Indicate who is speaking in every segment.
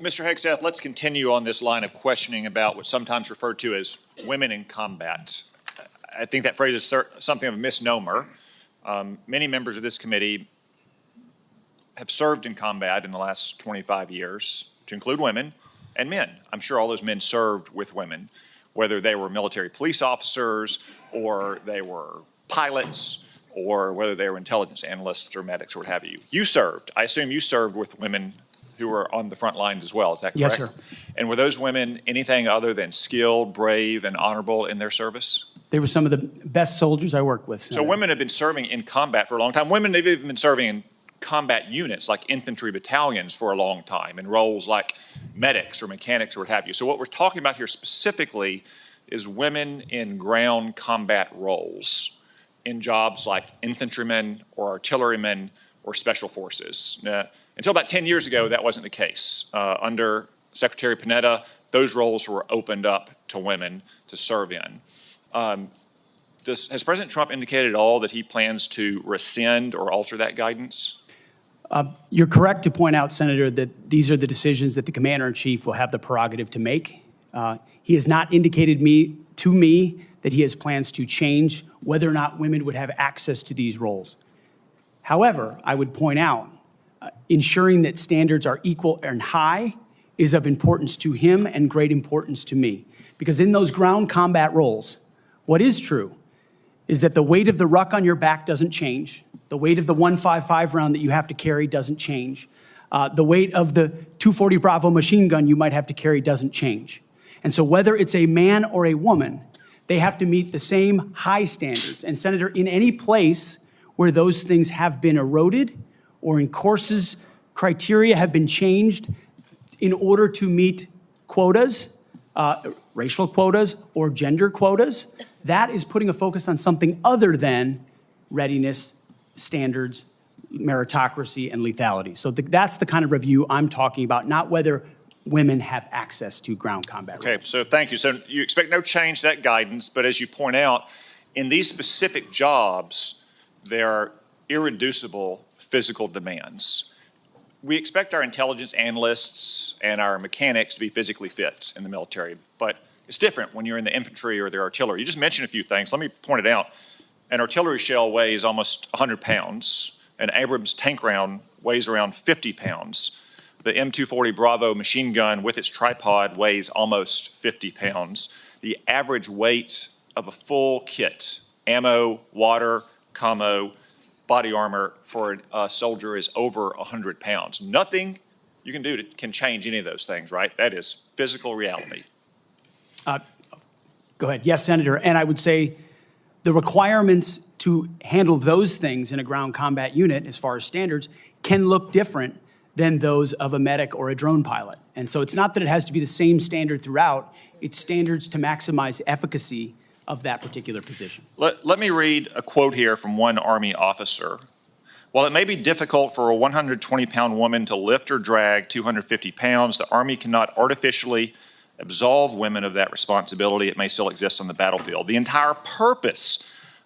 Speaker 1: Mr. Hegseth, let's continue on this line of questioning about what's sometimes referred to as women in combat. I think that phrase is something of a misnomer. Many members of this committee have served in combat in the last 25 years, to include women and men. I'm sure all those men served with women, whether they were military police officers or they were pilots or whether they were intelligence analysts or medics or what have you. You served. I assume you served with women who were on the front lines as well. Is that correct?
Speaker 2: Yes, sir.
Speaker 1: And were those women anything other than skilled, brave, and honorable in their service?
Speaker 2: They were some of the best soldiers I worked with.
Speaker 1: So women have been serving in combat for a long time. Women have even been serving in combat units like infantry battalions for a long time in roles like medics or mechanics or what have you. So what we're talking about here specifically is women in ground combat roles in jobs like infantrymen or artillerymen or special forces. Until about 10 years ago, that wasn't the case. Under Secretary Panetta, those roles were opened up to women to serve in. Has President Trump indicated at all that he plans to rescind or alter that guidance?
Speaker 2: You're correct to point out, Senator, that these are the decisions that the Commander-in-Chief will have the prerogative to make. He has not indicated to me that he has plans to change whether or not women would have access to these roles. However, I would point out, ensuring that standards are equal and high is of importance to him and great importance to me. Because in those ground combat roles, what is true is that the weight of the ruck on your back doesn't change. The weight of the 155 round that you have to carry doesn't change. The weight of the 240 Bravo machine gun you might have to carry doesn't change. And so whether it's a man or a woman, they have to meet the same high standards. And Senator, in any place where those things have been eroded or in courses, criteria have been changed in order to meet quotas, racial quotas or gender quotas, that is putting a focus on something other than readiness, standards, meritocracy, and lethality. So that's the kind of review I'm talking about, not whether women have access to ground combat.
Speaker 1: Okay, so thank you. So you expect no change to that guidance, but as you point out, in these specific jobs, there are irreducible physical demands. We expect our intelligence analysts and our mechanics to be physically fit in the military, but it's different when you're in the infantry or the artillery. You just mentioned a few things. Let me point it out. An artillery shell weighs almost 100 pounds. An Abrams tank round weighs around 50 pounds. The M240 Bravo machine gun with its tripod weighs almost 50 pounds. The average weight of a full kit, ammo, water, commo, body armor for a soldier is over 100 pounds. Nothing you can do can change any of those things, right? That is physical reality.
Speaker 2: Go ahead. Yes, Senator. And I would say the requirements to handle those things in a ground combat unit, as far as standards, can look different than those of a medic or a drone pilot. And so it's not that it has to be the same standard throughout, it's standards to maximize efficacy of that particular position.
Speaker 1: Let me read a quote here from one Army officer. While it may be difficult for a 120-pound woman to lift or drag 250 pounds, the Army cannot artificially absolve women of that responsibility. It may still exist on the battlefield. The entire purpose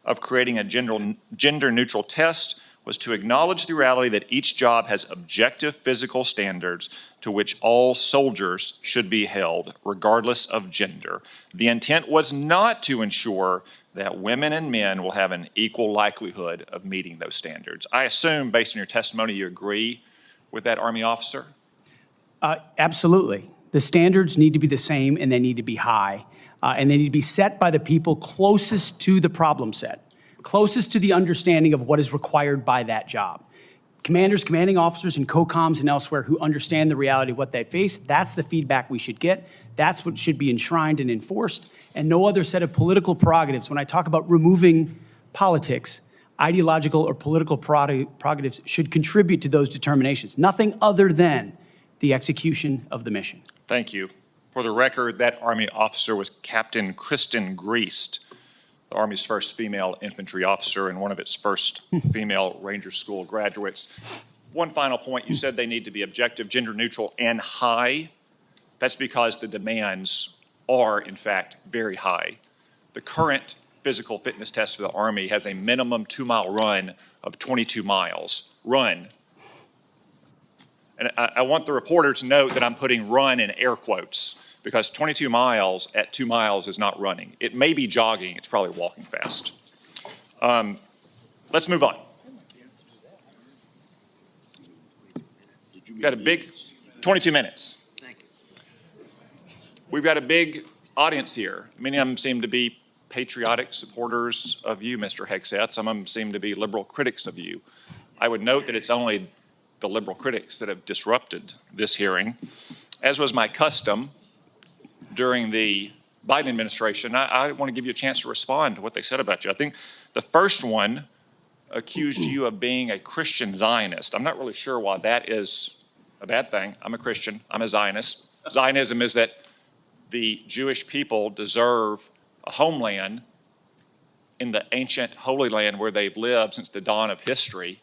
Speaker 1: of creating a gender-neutral test was to acknowledge the reality that each job has objective physical standards to which all soldiers should be held, regardless of gender. The intent was not to ensure that women and men will have an equal likelihood of meeting those standards. I assume, based on your testimony, you agree with that Army officer?
Speaker 2: Absolutely. The standards need to be the same and they need to be high. And they need to be set by the people closest to the problem set, closest to the understanding of what is required by that job. Commanders, commanding officers, and COCOMs and elsewhere who understand the reality of what they face, that's the feedback we should get. That's what should be enshrined and enforced, and no other set of political prerogatives. When I talk about removing politics, ideological or political prerogatives should contribute to those determinations, nothing other than the execution of the mission.
Speaker 1: Thank you. For the record, that Army officer was Captain Kristen Griest, the Army's first female infantry officer and one of its first female Ranger School graduates. One final point, you said they need to be objective, gender neutral, and high. That's because the demands are, in fact, very high. The current physical fitness test for the Army has a minimum 2-mile run of 22 miles. Run. And I want the reporter to note that I'm putting run in air quotes because 22 miles at 2 miles is not running. It may be jogging. It's probably walking fast. Let's move on. Got a big 22 minutes. We've got a big audience here. Many of them seem to be patriotic supporters of you, Mr. Hegseth. Some of them seem to be liberal critics of you. I would note that it's only the liberal critics that have disrupted this hearing. As was my custom during the Biden administration, I want to give you a chance to respond to what they said about you. I think the first one accused you of being a Christian Zionist. I'm not really sure why that is a bad thing. I'm a Christian. I'm a Zionist. Zionism is that the Jewish people deserve a homeland in the ancient Holy Land where they've lived since the dawn of history.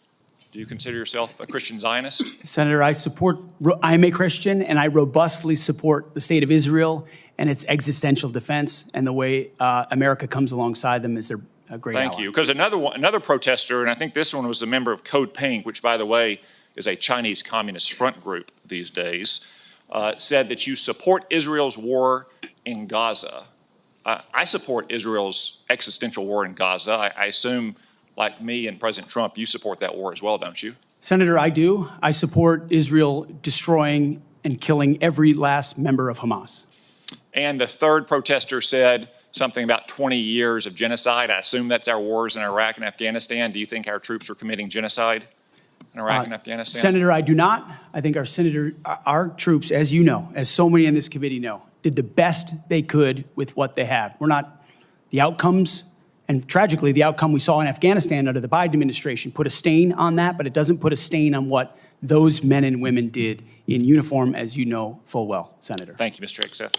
Speaker 1: Do you consider yourself a Christian Zionist?
Speaker 2: Senator, I'm a Christian, and I robustly support the state of Israel and its existential defense, and the way America comes alongside them is their great ally.
Speaker 1: Thank you. Because another protester, and I think this one was a member of Code Pink, which, by the way, is a Chinese Communist front group these days, said that you support Israel's war in Gaza. I support Israel's existential war in Gaza. I assume, like me and President Trump, you support that war as well, don't you?
Speaker 2: Senator, I do. I support Israel destroying and killing every last member of Hamas.
Speaker 1: And the third protester said something about 20 years of genocide. I assume that's our wars in Iraq and Afghanistan. Do you think our troops are committing genocide in Iraq and Afghanistan?
Speaker 2: Senator, I do not. I think our troops, as you know, as so many in this committee know, did the best they could with what they have. We're not the outcomes. And tragically, the outcome we saw in Afghanistan under the Biden administration put a stain on that, but it doesn't put a stain on what those men and women did in uniform, as you know full well, Senator.
Speaker 1: Thank you, Mr. Hegseth.